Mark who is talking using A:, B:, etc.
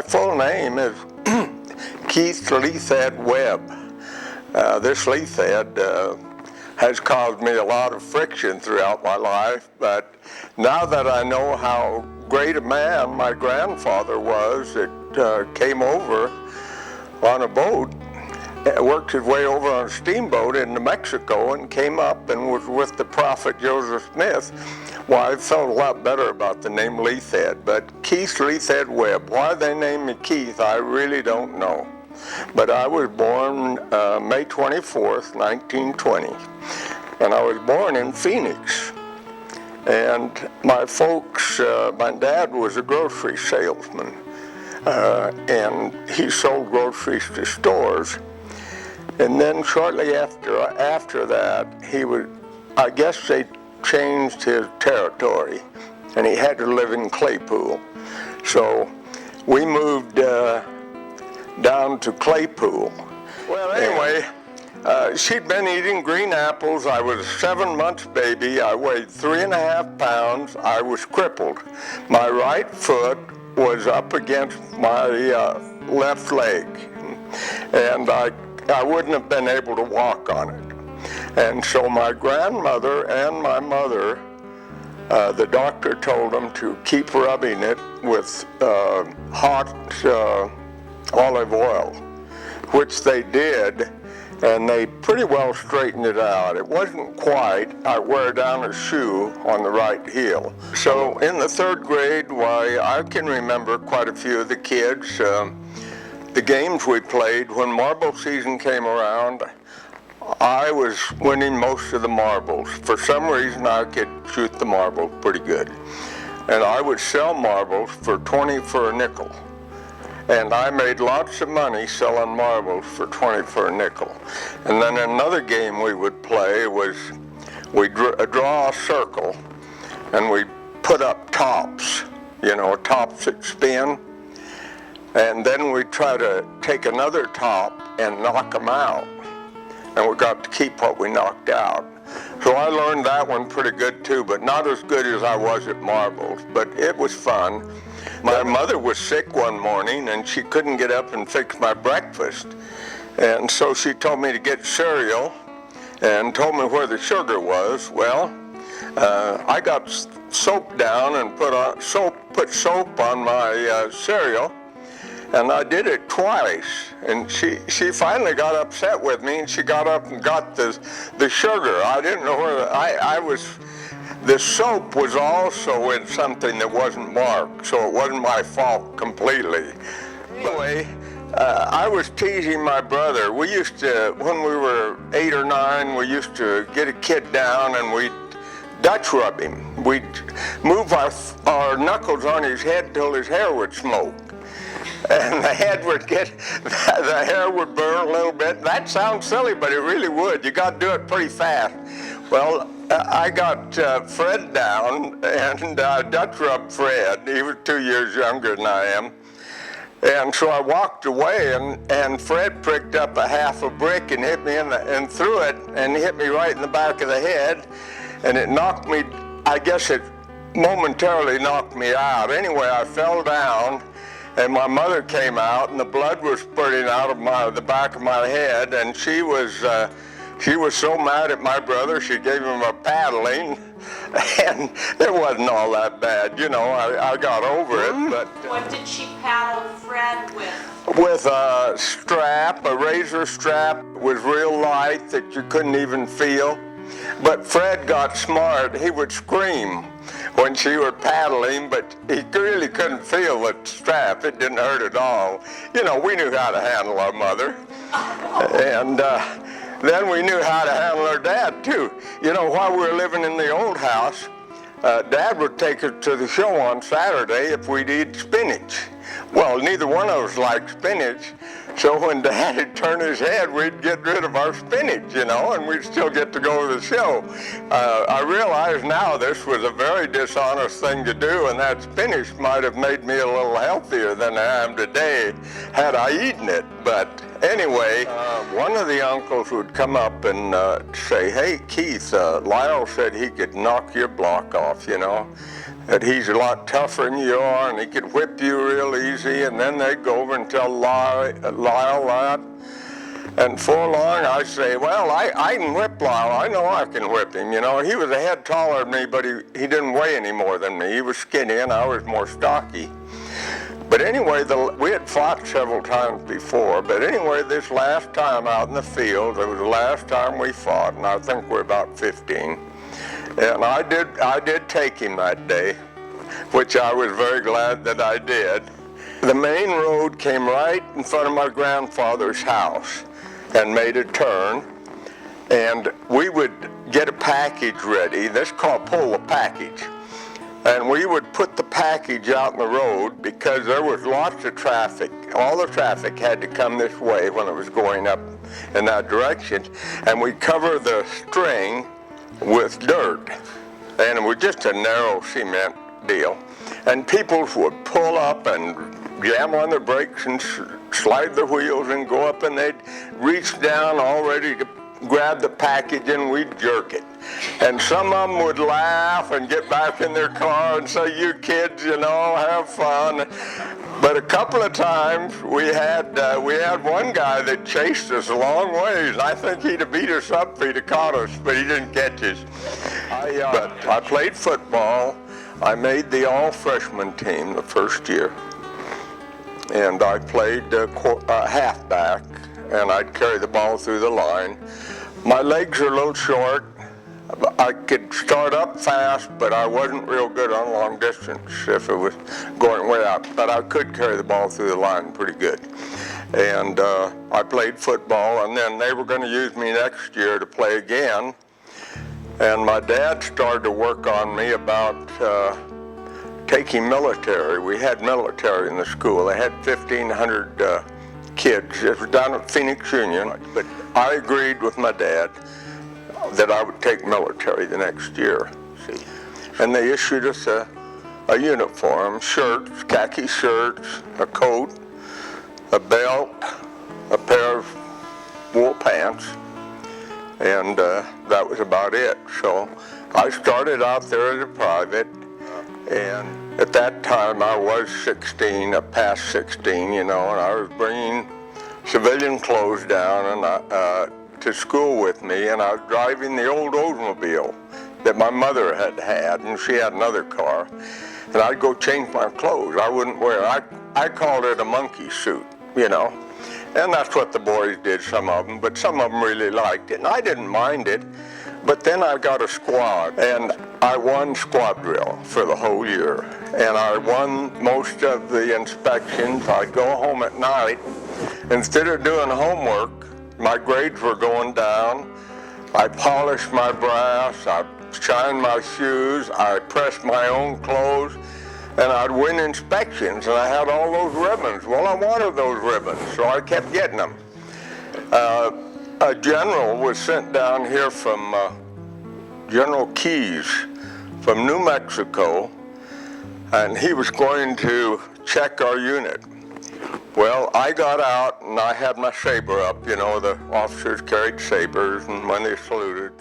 A: My full name is Keith Webb. This Leithhead has caused me a lot of friction throughout my life, but now that I know how great a man my grandfather was that came over on a boat, worked his way over on a steamboat into Mexico and came up and was with the prophet Joseph Smith, well, I felt a lot better about the name Leithhead. But Keith Webb, why they named me Keith, I really don't know. But I was born May 24th, 1920, and I was born in Phoenix. And my folks, my dad was a grocery salesman, and he sold groceries to stores. And then shortly after that, I guess they changed his territory, and he had to live in Claypool. So we moved down to Claypool. Well, anyway, she'd been eating green apples. I was a 7 months baby. I weighed 3.5 pounds. I was crippled. My right foot was up against my left leg, and I wouldn't have been able to walk on it. And so my grandmother and my mother, the doctor told them to keep rubbing it with hot olive oil, which they did, and they pretty well straightened it out. It wasn't quite. I wear down a shoe on the right heel. So in the 3rd grade, why, I can remember quite a few of the kids. The games we played, when marble season came around, I was winning most of the marbles. For some reason, I could shoot the marbles pretty good. And I would sell marbles for 20 for a nickel. And I made lots of money selling marbles for 20 for a nickel. And then another game we would play was we'd draw a circle and we'd put up tops, tops that spin. And then we'd try to take another top and knock them out. And we got to keep what we knocked out. So I learned that one pretty good too, but not as good as I was at marbles, but it was fun. My mother was sick one morning and she couldn't get up and fix my breakfast. And so she told me to get cereal and told me where the sugar was. Well, I got soap down and put soap on my cereal. And I did it twice, and she finally got upset with me, and she got up and got the sugar. I didn't know where the soap was also in something that wasn't marked, so it wasn't my fault completely. Anyway, I was teasing my brother. We used to, when we were 8 or 9, we used to get a kid down and we'd Dutch rub him. We'd move our knuckles on his head till his hair would smoke. And the hair would burn a little bit. That sounds silly, but it really would. You got to do it pretty fast. Well, I got Fred down, and Dutch rubbed Fred. He was 2 years younger than I am. And so I walked away, and Fred pricked up a half a brick and hit me and threw it, and hit me right in the back of the head. And it knocked me, I guess it momentarily knocked me out. Anyway, I fell down. And my mother came out, and the blood was spurting out of the back of my head, and she was so mad at my brother, she gave him a paddling, and it wasn't all that bad, I got over it. But
B: what did she paddle Fred with?
A: With a strap, a razor strap. It was real light that you couldn't even feel. But Fred got smart. He would scream when she was paddling, but he really couldn't feel the strap. It didn't hurt at all. We knew how to handle our mother. And then we knew how to handle our dad, too. While we were living in the old house, Dad would take us to the show on Saturday if we'd eat spinach. Well, neither one of us liked spinach, so when Dad had turned his head, we'd get rid of our spinach, and we'd still get to go to the show. I realize now this was a very dishonest thing to do, and that spinach might have made me a little healthier than I am today had I eaten it, but Anyway, one of the uncles would come up and say, "Hey, Keith, Lyle said he could knock your block off, you know, that he's a lot tougher than you are and he could whip you real easy." And then they'd go over and tell Lyle that. And before long, I say, "Well, I can whip Lyle. I know I can whip him. You know, he was a head taller than me, but he didn't weigh any more than me. He was skinny and I was more stocky." But anyway, we had fought several times before. But anyway, this last time out in the field, it was the last time we fought, and I think we're about 15. And I did take him that day, which I was very glad that I did. The main road came right in front of my grandfather's house and made a turn, and we would get a package ready. That's called pull the package. And we would put the package out in the road because there was lots of traffic. All the traffic had to come this way when it was going up in that direction. And we'd cover the string with dirt. And it was just a narrow cement deal. And people would pull up and jam on their brakes and slide their wheels and go up, and they'd reach down all ready to grab the package, and we'd jerk it. And some of them would laugh and get back in their car and say, "You kids, you know, have fun." But a couple of times we had one guy that chased us a long ways. I think he'd have beat us up if he'd have caught us, but he didn't catch us. But I played football. I made the all-freshman team the first year. And I played halfback, and I'd carry the ball through the line. My legs are a little short. I could start up fast, but I wasn't real good on long distance if it was going way out. But I could carry the ball through the line pretty good. And I played football, and then they were going to use me next year to play again. And my dad started to work on me about taking military. We had military in the school. They had 1,500 kids. It was down at Phoenix Union. But I agreed with my dad that I would take military the next year. See? And they issued us a uniform, shirts, khaki shirts, a coat, a belt, a pair of wool pants, and that was about it. So I started out there as a private, and at that time I was 16, past 16, you know, and I was bringing civilian clothes down and to school with me, and I was driving the old Oldsmobile that my mother had, and she had another car, and I'd go change my clothes. I wouldn't wear it. I called it a monkey suit, you know, and that's what the boys did, some of them, but some of them really liked it, and I didn't mind it. But then I got a squad, and I won squad drill for the whole year, and I won most of the inspections. I'd go home at night. Instead of doing homework, my grades were going down. I polished my brass, I shined my shoes, I pressed my own clothes, and I'd win inspections, and I had all those ribbons. Well, I wanted those ribbons, so I kept getting them. A general was sent down here from General Keyes from New Mexico, and he was going to check our unit. Well, I got out and I had my saber up, you know, the officers carried sabers, and when they saluted,